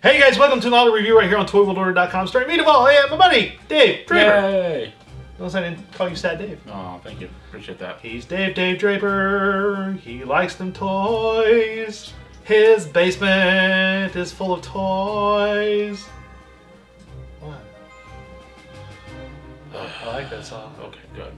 Hey guys, welcome to another review right here on ToyWorldOrder.com, starring me, Devall, and my buddy, Dave Draper. Yay! Notice I didn't call you Sad Dave. Oh, thank you. Appreciate that. He's Dave Draper. He likes them toys. His basement is full of toys. What? Oh, I like that song. Okay, good.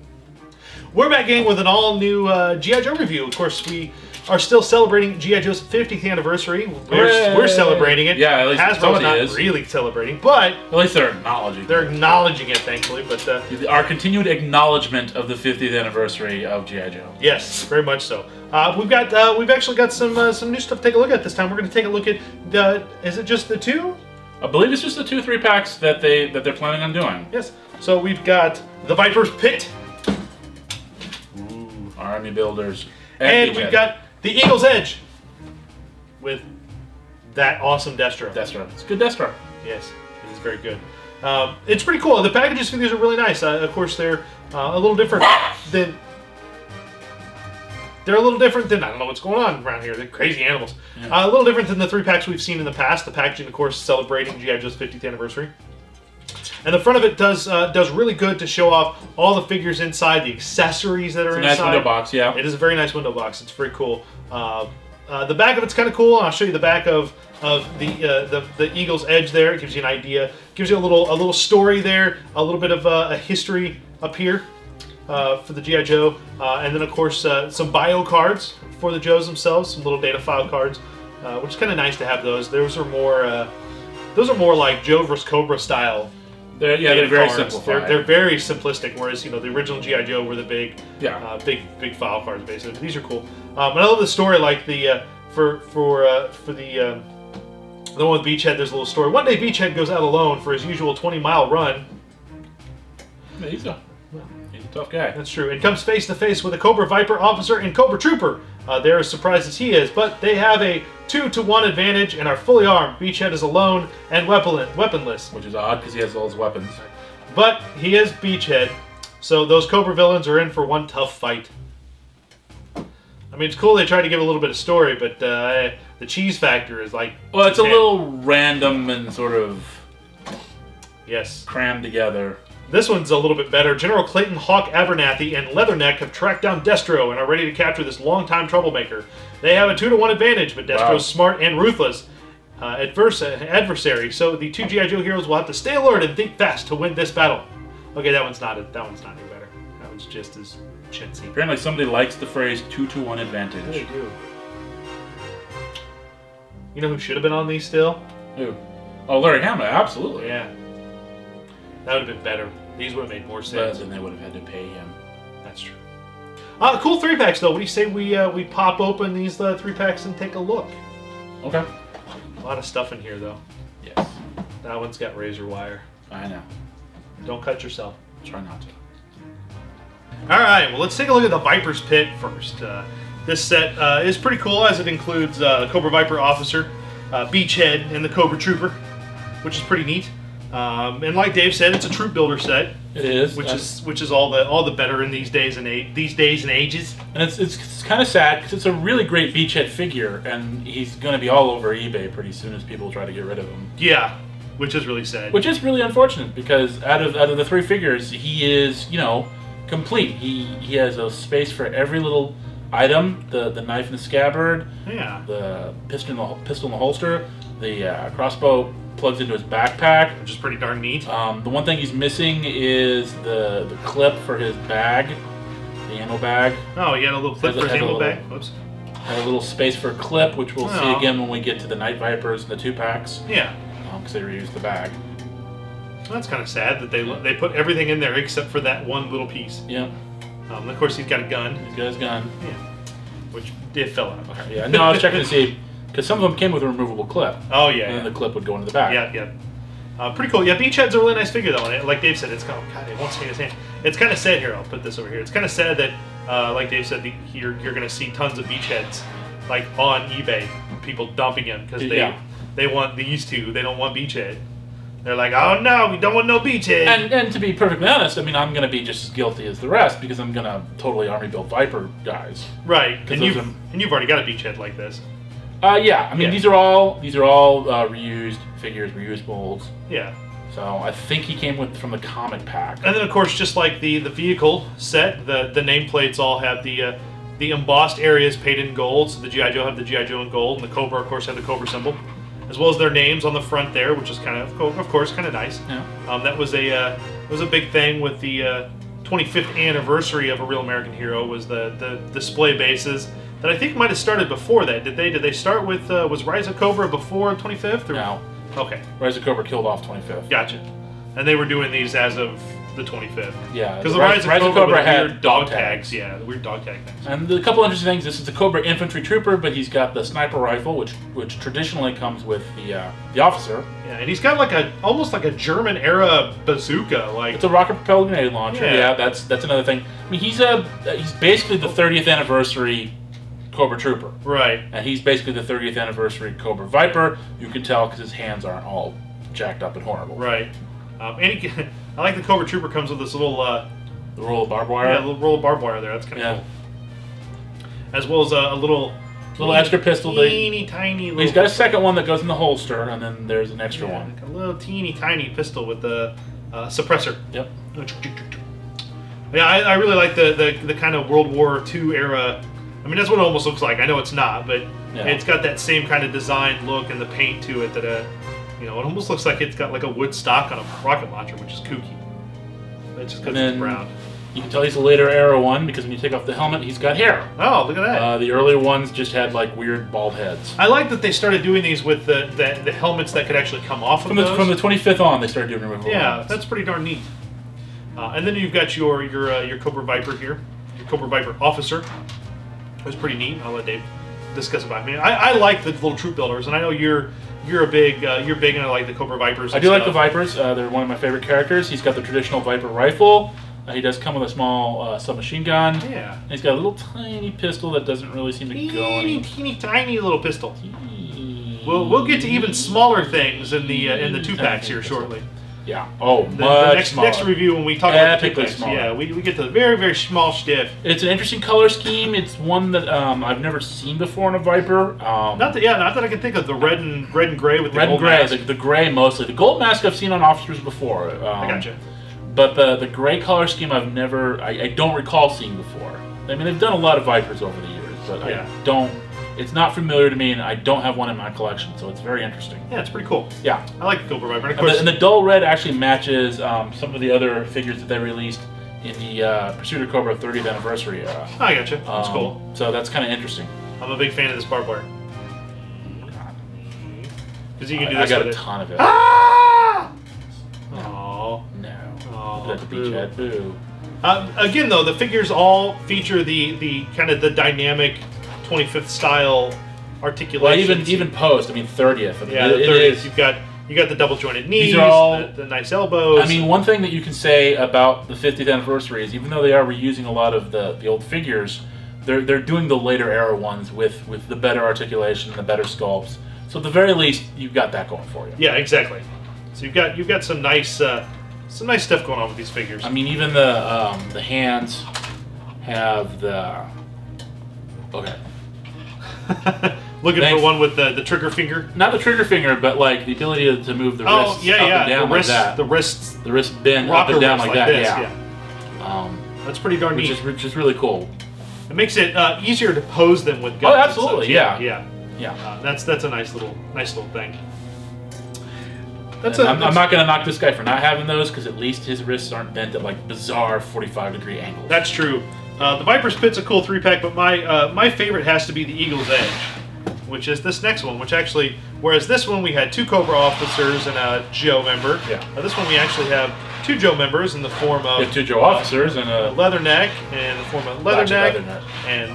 We're back, gang, with an all-new G.I. Joe review. Of course, we are still celebrating G.I. Joe's 50th anniversary. We're celebrating it. Yeah, at least Hasbro's not is. really celebrating, but At least they're acknowledging. they're acknowledging it, thankfully. But our continued acknowledgement of the 50th anniversary of G.I. Joe. yes, very much so. We've actually got some new stuff to take a look at this time. We're going to take a look at the. Is it just the two? I believe it's just the 2-3 packs that they're planning on doing. Yes. So we've got the Viper's Pit. Ooh, Army Builders. And we've got the Eagle's Edge with that awesome Destro. Destro. It's a good Destro. Yes, it is very good. It's pretty cool. The packages for these are really nice. Of course, they're a little different than... They're a little different than... I don't know what's going on around here. They're crazy animals. Yeah. A little different than the 3 packs we've seen in the past. The packaging, of course, celebrating G.I. Joe's 50th anniversary. And the front of it does really good to show off all the figures inside, the accessories that are inside. It's a nice window box, yeah. It is a very nice window box. It's very cool. The back of it's kind of cool. I'll show you the back of the Eagle's Edge there. It gives you an idea. It gives you a little story there, a little bit of a history up here for the G.I. Joe, and then of course some bio cards for the Joes themselves, some little data file cards, which is kind of nice to have those. Those are more like Joe vs. Cobra style. They're very simplified. They're very simplistic, whereas the original G.I. Joe were the big file cards basically. These are cool. And I love the story, like the for the one with Beachhead. There's a little story. One day Beachhead goes out alone for his usual 20-mile run. Yeah, he's a tough guy. That's true. And comes face to face with a Cobra Viper officer and Cobra Trooper. They're as surprised as he is, but they have a 2-to-1 advantage and are fully armed. Beachhead is alone and weaponless. Which is odd because he has all his weapons. But he is Beachhead, so those Cobra villains are in for one tough fight. I mean, it's cool they tried to give a little bit of story, but the cheese factor is like... Well, it's a little random and sort of... Yes. Crammed together. This one's a little bit better. General Clayton Hawk Abernathy and Leatherneck have tracked down Destro and are ready to capture this longtime troublemaker. They have a 2-to-1 advantage, but Destro's smart and ruthless adversary, so the two G.I. Joe heroes will have to stay alert and think fast to win this battle. Okay, that one's not any better. That one's just as chintzy. Apparently somebody likes the phrase 2-to-1 advantage. They do. You know who should have been on these still? Who? Oh, Larry Hama, absolutely. Yeah. That would have been better. These would have made more sense. But then they would have had to pay him. That's true. Cool 3-packs, though. What do you say we pop open these 3-packs and take a look? Okay. A lot of stuff in here, though. Yes. That one's got razor wire. I know. Don't cut yourself. Try not to. All right. Well, let's take a look at the Viper's Pit first. This set is pretty cool, as it includes Cobra Viper Officer, Beachhead, and the Cobra Trooper, which is pretty neat. And like Dave said, it's a troop builder set. It is, which is all the better in these days and ages. And it's kind of sad because it's a really great Beachhead figure, and he's going to be all over eBay pretty soon as people try to get rid of him. Yeah, which is really sad. Which is really unfortunate because out of the 3 figures, he is complete. He has a space for every little item: the knife in the scabbard, the pistol in the holster, the crossbow plugs into his backpack, which is pretty darn neat. The one thing he's missing is the clip for his bag, the ammo bag. Oh, he had a little clip for his ammo bag. Whoops. Had a little space for a clip, which we'll see again when we get to the Night Vipers and the 2-packs. Yeah. Because they reused the bag. Well, that's kind of sad that they put everything in there except for that one little piece. Yeah. Of course, he's got a gun. He's got his gun. Yeah. Which it fell out. Okay. Yeah. No, I was checking to see. Because some of them came with a removable clip. Oh, yeah. And then the clip would go into the back. Yeah. Pretty cool. Yeah, Beachhead's a really nice figure, though. And like Dave said, it's kind of... God, it won't stay in his hand. It's kind of sad here. I'll put this over here. It's kind of sad that, like Dave said, you're going to see tons of Beachheads, like, on eBay. People dumping them because they want these two. They don't want Beachhead. They're like, oh no, we don't want no beachhead. And to be perfectly honest, I mean, I'm going to be just as guilty as the rest because I'm going to totally army build Viper guys. Right, and you've already got a beachhead like this. Yeah, I mean these are all reused figures, reused molds. Yeah. So I think he came from the comic pack. And then of course, just like the vehicle set, the nameplates all have the embossed areas painted in gold. So the GI Joe have the GI Joe in gold, and the Cobra of course have the Cobra symbol, as well as their names on the front there, which is kind of nice. Yeah. That was a big thing with the 25th anniversary of A Real American Hero was the display bases that I think might have started before that. Did they start with was Rise of Cobra before 25th? Or? No. Okay. Rise of Cobra killed off 25th. Gotcha. And they were doing these as of the 25th. Yeah. Because the Rise of Cobra had weird dog tags. Yeah, the weird dog tag things. And a couple interesting things. This is the Cobra infantry trooper, but he's got the sniper rifle, which traditionally comes with the officer. Yeah, and he's got like almost like a German era bazooka. Like it's a rocket propelled grenade launcher. Yeah, that's another thing. I mean, he's basically the 30th anniversary Cobra Trooper. Right. And he's basically the 30th anniversary Cobra Viper. You can tell because his hands aren't all jacked up and horrible. Right. I like the Cobra Trooper comes with this little... the roll of barbed wire? Yeah, a little roll of barbed wire there. That's kind of cool. As well as a little extra pistol. Teeny tiny little... He's got a second one that goes in the holster, and then there's an extra one. Like a little teeny tiny pistol with the suppressor. Yep. Yeah, I really like the kind of World War II era... I mean, that's what it almost looks like. I know it's not, but it's got that same kind of design look and the paint to it that, it almost looks like it's got like a wood stock on a rocket launcher, which is kooky. It's just because it's brown. You can tell he's a later era one because when you take off the helmet, he's got hair. Oh, look at that. The earlier ones just had like weird bald heads. I like that they started doing these with the helmets that could actually come off of those. From the 25th on, they started doing removable helmets. That's pretty darn neat. And then you've got your Cobra Viper here, your Cobra Viper officer. It was pretty neat. I'll let Dave discuss about me. I like the little troop builders, and I know you're big into like the Cobra Vipers. I do like the Vipers. They're one of my favorite characters. He's got the traditional Viper rifle. He does come with a small submachine gun. Yeah. And he's got a little tiny pistol that doesn't really seem to go any. Teeny tiny little pistol. We'll get to even smaller things in the 2-packs here shortly. Yeah. Oh, the next review when we talk about the 2-packs. Smaller. Yeah, we get to the very, very small stiff. It's an interesting color scheme. It's one that I've never seen before in a Viper. Not that I can think of the red and gray with the red gold and gray. mask. The gray mostly. The gold mask I've seen on officers before. I gotcha. But the gray color scheme I don't recall seeing before. I mean, they've done a lot of Vipers over the years, but it's not familiar to me, and I don't have one in my collection, so it's very interesting. Yeah, it's pretty cool. Yeah. I like the Cobra Viper. And the dull red actually matches some of the other figures that they released in the Pursuit of Cobra 30th anniversary era. I gotcha. That's cool. So that's kind of interesting. I'm a big fan of this barbed wire. Because you can do this. I got a ton of it. Ah! Oh no. Oh, that's a beachhead. Boo. Again, though, the figures all feature the kind of the dynamic 25th style articulation. Well, even post. I mean, 30th. I mean, yeah, the 30th. You got the double jointed knees. These are all the nice elbows. I mean, one thing that you can say about the 50th anniversary is even though they are reusing a lot of the old figures, they're doing the later era ones with the better articulation and the better sculpts. So at the very least, you've got that going for you. Yeah, exactly. So you've got some nice stuff going on with these figures. I mean, even the hands have the Looking for one with the trigger finger. Not the trigger finger, but like the ability to move the wrists up and down like that. The wrists bend up and down like that. This, yeah. That's pretty darn neat. Which is really cool. It makes it easier to pose them with guns. Oh, absolutely. Yeah. That's a nice little thing. I'm not going to knock this guy for not having those because at least his wrists aren't bent at like bizarre 45-degree angles. That's true. The Viper's Pit's a cool 3-pack, but my favorite has to be the Eagle's Edge, which is this next one. Which actually, whereas this one we had 2 Cobra officers and a Joe member. Yeah. This one we actually have 2 Joe members in the form of 2 Joe officers and a Leatherneck, and the form of Leatherneck and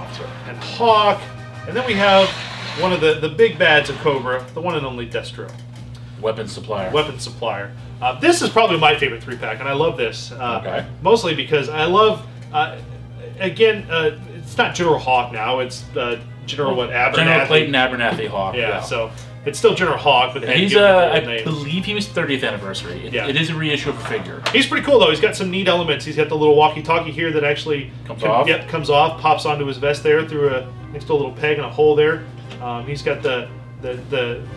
Hawk, and then we have one of the big bads of Cobra, the one and only Destro. Weapons supplier. This is probably my favorite 3-pack, and I love this. Mostly because I love, it's not General Hawk now, it's General Abernathy. General Clayton Abernathy Hawk. Yeah, so It's still General Hawk, but he's I believe he was 30th anniversary. It is a reissue of a figure. He's pretty cool though. He's got some neat elements. He's got the little walkie-talkie here that actually comes off. Yep, comes off, pops onto his vest there through next to a little peg and a hole there. He's got the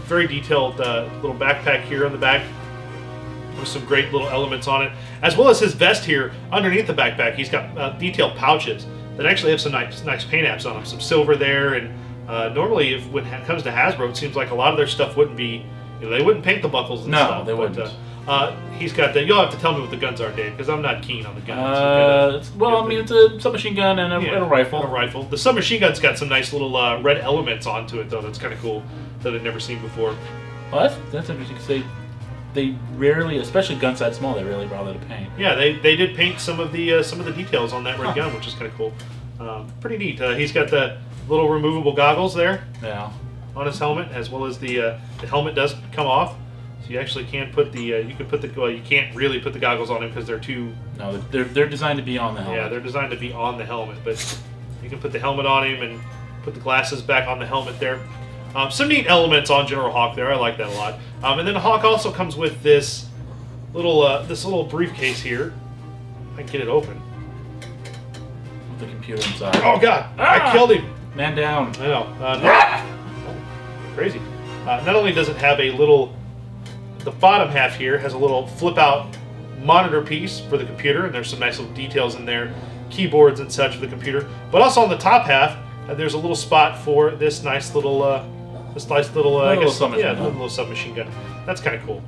very detailed little backpack here on the back with some great little elements on it, as well as his vest here underneath the backpack. He's got detailed pouches that actually have some nice paint apps on them, some silver there, and normally when it comes to Hasbro, it seems like a lot of their stuff wouldn't be, they wouldn't paint the buckles and stuff. No, they wouldn't. He's got you'll have to tell me what the guns are, Dave, because I'm not keen on the guns. It's a submachine gun and a rifle. And a rifle. The submachine gun's got some nice little red elements onto it, though. That's kind of cool that I've never seen before. Well, that's interesting because they rarely, especially gun size small, they rarely bother to paint. Yeah, they did paint some of the details on that red gun, which is kind of cool. Pretty neat. He's got the little removable goggles there. Yeah. On his helmet, as well as the helmet does come off, so you actually can put the you can't really put the goggles on him because they're too. No, they're designed to be on the helmet. Yeah, they're designed to be on the helmet, but you can put the helmet on him and put the glasses back on the helmet there. Some neat elements on General Hawk there. I like that a lot. And then Hawk also comes with this little briefcase here. I can get it open. With the computer inside. Oh God! I killed him. Man down. I know. Crazy. Not only does it have the bottom half here has a little flip-out monitor piece for the computer, and there's some nice little details in there, keyboards and such for the computer. But also on the top half, there's a little spot for this nice little, little submachine gun. That's kind of cool.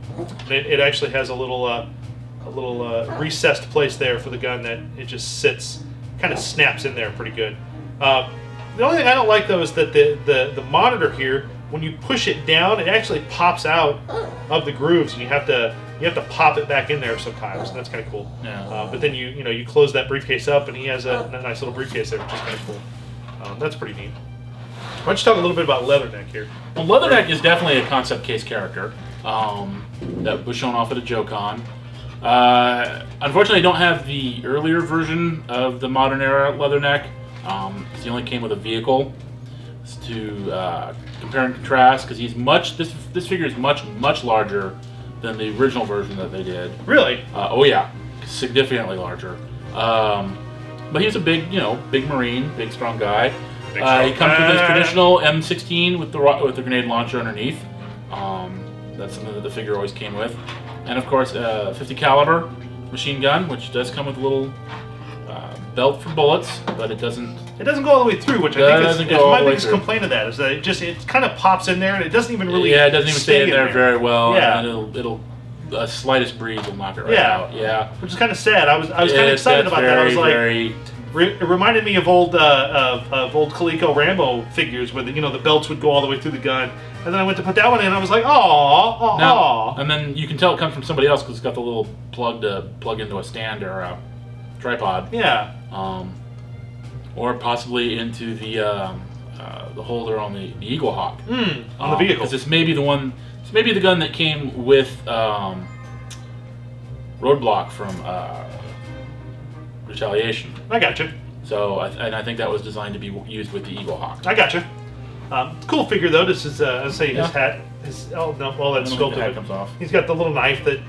It actually has a little recessed place there for the gun that it just sits, kind of snaps in there pretty good. The only thing I don't like though is that the monitor here, when you push it down, it actually pops out of the grooves, and you have to pop it back in there sometimes, and that's kind of cool. Yeah. But then you close that briefcase up, and he has a nice little briefcase there, which is kind of cool. That's pretty neat. Why don't you talk a little bit about Leatherneck here? Well, Leatherneck is definitely a concept case character that was shown off at a JoeCon. Unfortunately, I don't have the earlier version of the modern era Leatherneck. He only came with a vehicle to compare and contrast, because he's this figure is much larger than the original version that they did. Really? Oh yeah, significantly larger. But he's a big Marine, big strong guy. He comes with his traditional M16 with the grenade launcher underneath. That's something that the figure always came with, and of course, 50 caliber machine gun, which does come with a little belt for bullets, but it doesn't go all the way through, which I think is my biggest complaint of that, is that it kind of pops in there and it doesn't even really stay in there very well. Yeah. And it'll slightest breeze will knock it right out. Yeah, which is kind of sad. I was kind of excited about that. I was like, it reminded me of old Coleco Rambo figures where the belts would go all the way through the gun, and then I went to put that one in and I was like, oh. And then you can tell it comes from somebody else because it's got the little plug to plug into a stand or a tripod. Yeah. Or possibly into the holder on the Eagle Hawk. On the vehicle. Because this may be the one. This may be the gun that came with Roadblock from Retaliation. I gotcha. So, I think that was designed to be used with the Eagle Hawk. I gotcha. Cool figure though. This is, his hat. All that sculpted. The hat comes off. He's got the little knife that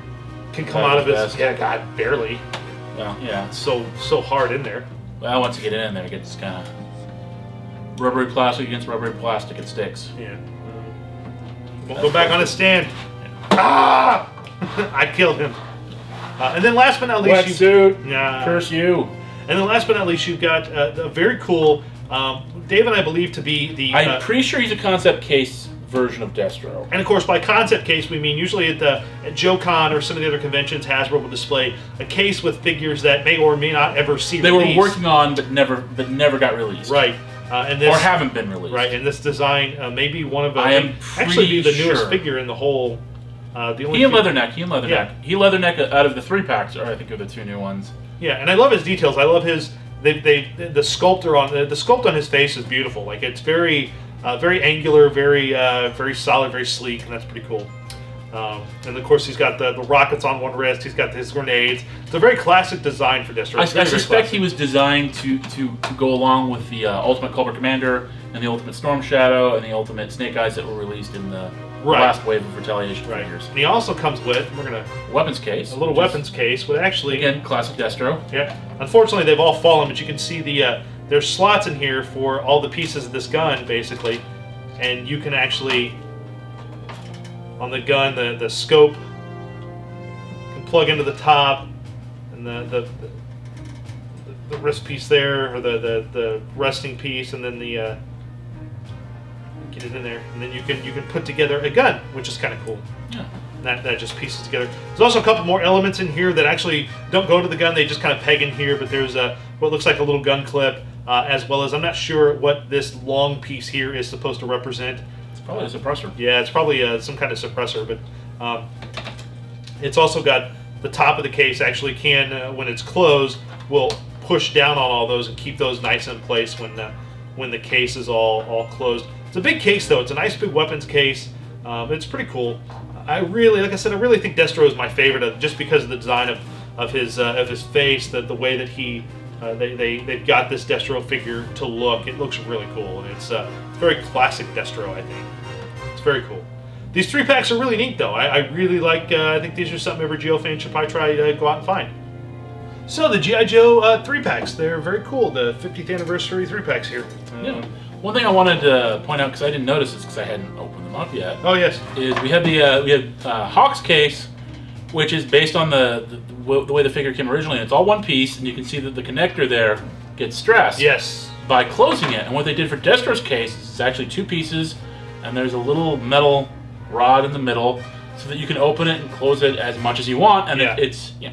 can come out of his. Yeah, God, barely. Well, yeah. So hard in there. Well, once you get it in there, it gets kind of rubbery plastic against rubbery plastic. It sticks. Yeah. Won't go back on his stand. Ah! I killed him. And then last but not least, Wetsuit. Curse you. And then last but not least, you've got a very cool. Dave and I believe to be the. I'm pretty sure he's a concept case version of Destro. And of course, by concept case, we mean usually at JoeCon or some of the other conventions, Hasbro will display a case with figures that may or may not ever see they release. Were working on, but never got released. Right. And this, or haven't been released. Right. And this design may be one of I am actually be the newest figure in the whole. The only he and Leatherneck. Yeah. He Leatherneck out of the 3-packs, or I think are the 2 new ones. Yeah, and I love his details. I love his. The sculpt on his face is beautiful. Like it's very angular, very solid, very sleek, and that's pretty cool. And of course, he's got the rockets on one wrist. He's got his grenades. It's a very classic design for Destro. I suspect he was designed to go along with the Ultimate Cobra Commander and the Ultimate Storm Shadow and the Ultimate Snake Eyes that were released in the last wave of retaliation figures. And he also comes with, we're gonna weapons case, a little weapons case with actually again classic Destro. Yeah. Unfortunately, they've all fallen, but you can see the there's slots in here for all the pieces of this gun, basically, and you can actually on the gun the scope can plug into the top, and the wrist piece there, or the resting piece, and then the get it in there, and then you can put together a gun, which is kind of cool. Yeah. That just pieces together. There's also a couple more elements in here that actually don't go to the gun; they just kind of peg in here. But there's what looks like a little gun clip, as well as I'm not sure what this long piece here is supposed to represent. It's probably a suppressor. Yeah, it's probably some kind of suppressor, but it's also got the top of the case actually can, when it's closed, will push down on all those and keep those nice in place when the case is all closed. It's a big case though. It's a nice big weapons case. It's pretty cool. I really, like I said, I really think Destro is my favorite, just because of the design of his face, the way that they've got this Destro figure to look. It looks really cool, and it's very classic Destro. I think it's very cool. These 3-packs are really neat though. I really like. I think these are something every Geo fan should probably try to go out and find. So the G.I. Joe 3-packs, they're very cool. The 50th anniversary 3-packs here. Yeah. One thing I wanted to point out, because I didn't notice this because I hadn't opened them up yet. Oh yes. Is we have Hawk's case, which is based on the way the figure came originally. And it's all one piece, and you can see that the connector there gets stressed. Yes. By closing it, and what they did for Destro's case is it's actually 2 pieces, and there's a little metal rod in the middle, so that you can open it and close it as much as you want, and I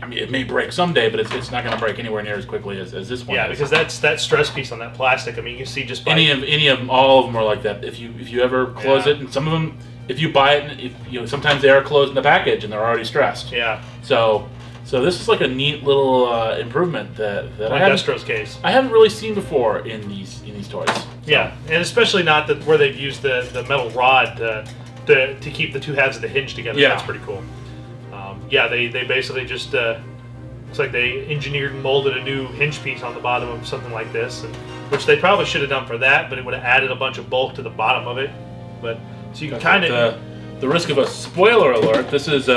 mean, it may break someday, but it's not going to break anywhere near as quickly as this one. Yeah, is. Because that's that stress piece on that plastic. I mean, you see just by any of them, all of them are like that. If you ever close it, and some of them, if you buy it, sometimes they are closed in the package and they're already stressed. Yeah. So this is like a neat little improvement that Destro's case I haven't really seen before in these toys. So. Yeah, and especially not that where they've used the metal rod to keep the 2 halves of the hinge together. Yeah. That's pretty cool. Yeah, they basically just looks like they engineered and molded a new hinge piece on the bottom of something like this, which they probably should have done for that, but it would have added a bunch of bulk to the bottom of it. But so you can kind of the risk of a spoiler alert. This is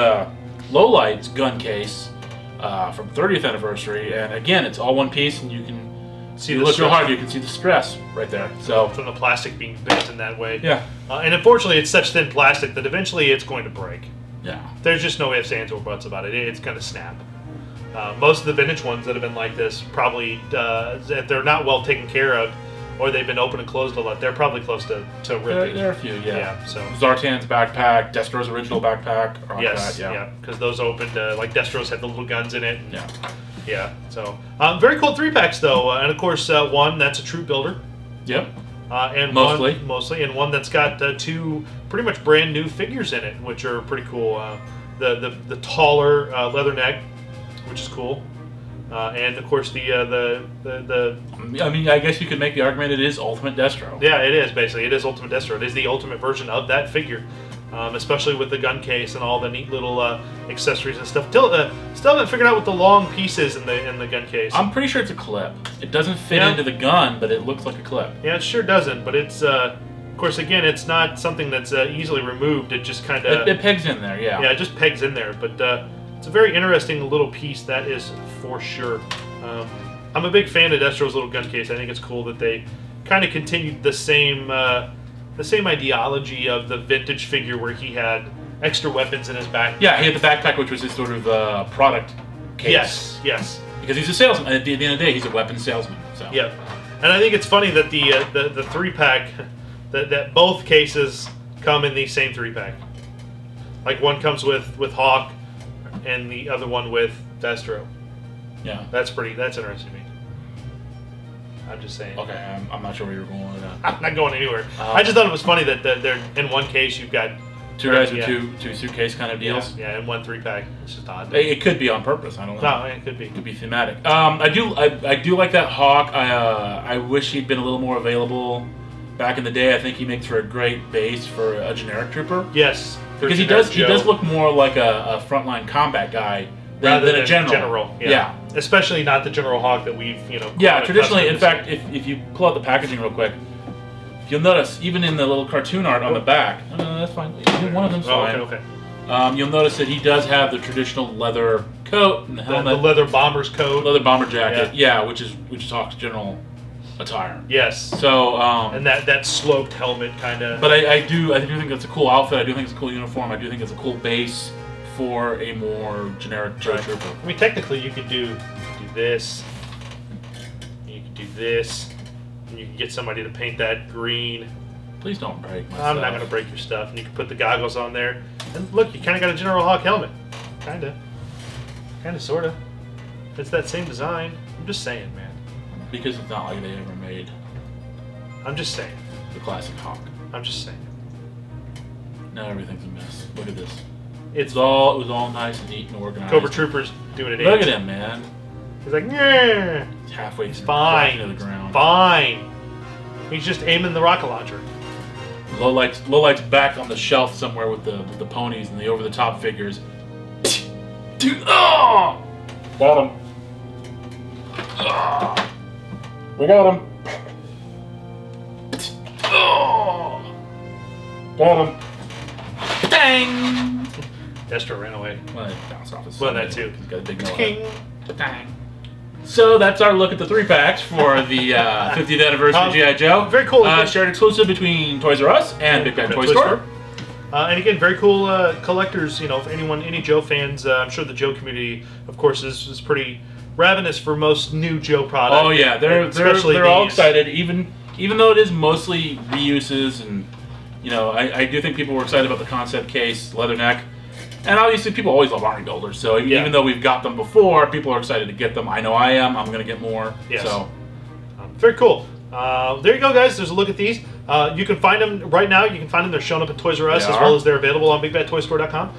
Lowlight's gun case from 30th anniversary, and again, it's all one piece, and you can. See, look real hard, you can see the stress right there. So from the plastic being bent in that way. Yeah. And unfortunately, it's such thin plastic that eventually it's going to break. Yeah. There's just no ifs, ands, or buts about it. It's going to snap. Most of the vintage ones that have been like this probably, if they're not well taken care of, or they've been open and closed a lot, they're probably close to ripping. There are a few, yeah. Yeah. So Zartan's backpack, Destro's original backpack. Yes. That, yeah. Because those opened, like Destro's had the little guns in it. And, yeah. Yeah, so very cool 3-packs though, and of course one that's a troop builder. Yep. And mostly, and one that's got 2 pretty much brand new figures in it, which are pretty cool. The taller leather neck, which is cool, and of course the. I mean, I guess you could make the argument it is Ultimate Destro. Yeah, it is basically. It is Ultimate Destro. It is the ultimate version of that figure. Especially with the gun case and all the neat little accessories and stuff. Still haven't figured out what the long piece is in the gun case. I'm pretty sure it's a clip. It doesn't fit into the gun, but it looks like a clip. Yeah, it sure doesn't. But it's, of course, again, it's not something that's easily removed. It just kind of it pegs in there. Yeah. Yeah, it just pegs in there. But it's a very interesting little piece. That is for sure. I'm a big fan of Destro's little gun case. I think it's cool that they kind of continued the same ideology of the vintage figure where he had extra weapons in his backpack. Yeah, he had the backpack, which was his sort of product case. Yes. Because he's a salesman. At the end of the day, he's a weapons salesman. So. Yeah, and I think it's funny that the 3-pack, that both cases come in the same 3-pack. Like one comes with Hawk, and the other one with Destro. Yeah. That's interesting to me. I'm just saying. Okay, I'm not sure where you're going with that. I'm not going anywhere. I just thought it was funny that they're in one case you've got 2 guys with two suitcase kind of deals. Yeah, and one 3-pack. It's just odd. It could be on purpose. I don't know. No, it could be. It could be thematic. I do like that Hawk. I wish he'd been a little more available back in the day. I think he makes for a great base for a generic trooper. Yes, because he does look more like a frontline combat guy than a general. Yeah. Especially not the General Hawk that we've Yeah, traditionally, in fact, if you pull out the packaging real quick, you'll notice, even in the little cartoon art on the back, that's fine. One of them's fine. Okay. You'll notice that he does have the traditional leather coat and the helmet. The leather bomber's coat. Leather bomber jacket, yeah, which is Hawk's general attire. Yes. So and that sloped helmet kind of. But I do think that's a cool outfit. I do think it's a cool uniform. I do think it's a cool base for a more generic Joe Trooper. I mean, technically, you could do this. You could do this. And you can get somebody to paint that green. Please don't break my I'm stuff. not going to break your stuff. And you can put the goggles on there. And look, you kind of got a General Hawk helmet. Kind of, sort of. It's that same design. I'm just saying, man. Because it's not like they ever made. I'm just saying. The classic Hawk. I'm just saying. Now everything's a mess. Look at this. It was all nice and neat and organized. Cobra Trooper's doing it. Look at him, man. He's like, yeah. He's halfway It's fine. to the ground. Fine. He's just aiming the rocket launcher. Lowlight's back on the shelf somewhere with the ponies and the over-the-top figures. Dude, oh! Got him. Oh. We got him. Oh! Got him. Dang! Destro ran away. Well, it bounced off his Well, that too. He's got a big King. Dang. So that's our look at the 3-packs for the 50th anniversary G.I. Joe. Very cool. Shared exclusive between Toys R Us and Big Bad Toy Store. And again, very cool collectors. You know, if any Joe fans, I'm sure the Joe community, of course, is pretty ravenous for most new Joe products. Oh yeah, they're all excited. Even though it is mostly reuses, and you know, I do think people were excited about the concept case, leather neck. And obviously, people always love Army builders. So even though we've got them before, people are excited to get them. I know I am. I'm going to get more. Yes. So very cool. There you go, guys. There's a look at these. You can find them right now. You can find them. They're showing up at Toys R Us, as well as they're available on BigBadToyStore.com.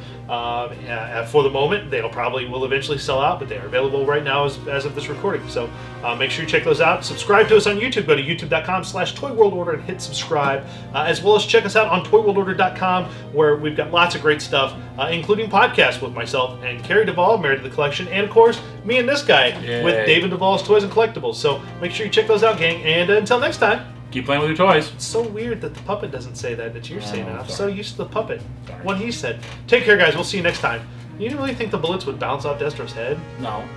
For the moment, will eventually sell out, but they are available right now as of this recording. So make sure you check those out. Subscribe to us on YouTube. Go to youtube.com/ToyWorldOrder and hit subscribe, as well as check us out on ToyWorldOrder.com, where we've got lots of great stuff, including podcasts with myself and Carrie Devall, married to the collection, and of course me and this guy with Dave and Devall's Toys and Collectibles. So make sure you check those out, gang. And until next time. Keep playing with your toys. It's so weird that the puppet doesn't say that you're saying it. I'm so used to the puppet. What he said. Take care, guys. We'll see you next time. You didn't really think the bullets would bounce off Destro's head? No.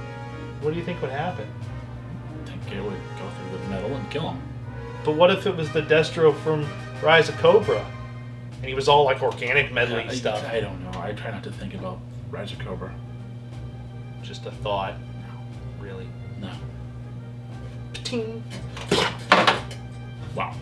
What do you think would happen? I think it would go through the metal and kill him. But what if it was the Destro from Rise of Cobra? And he was all like organic medley stuff. I don't know. I try not to think about Rise of Cobra. Just a thought. No. Really? No. Ting. Wow.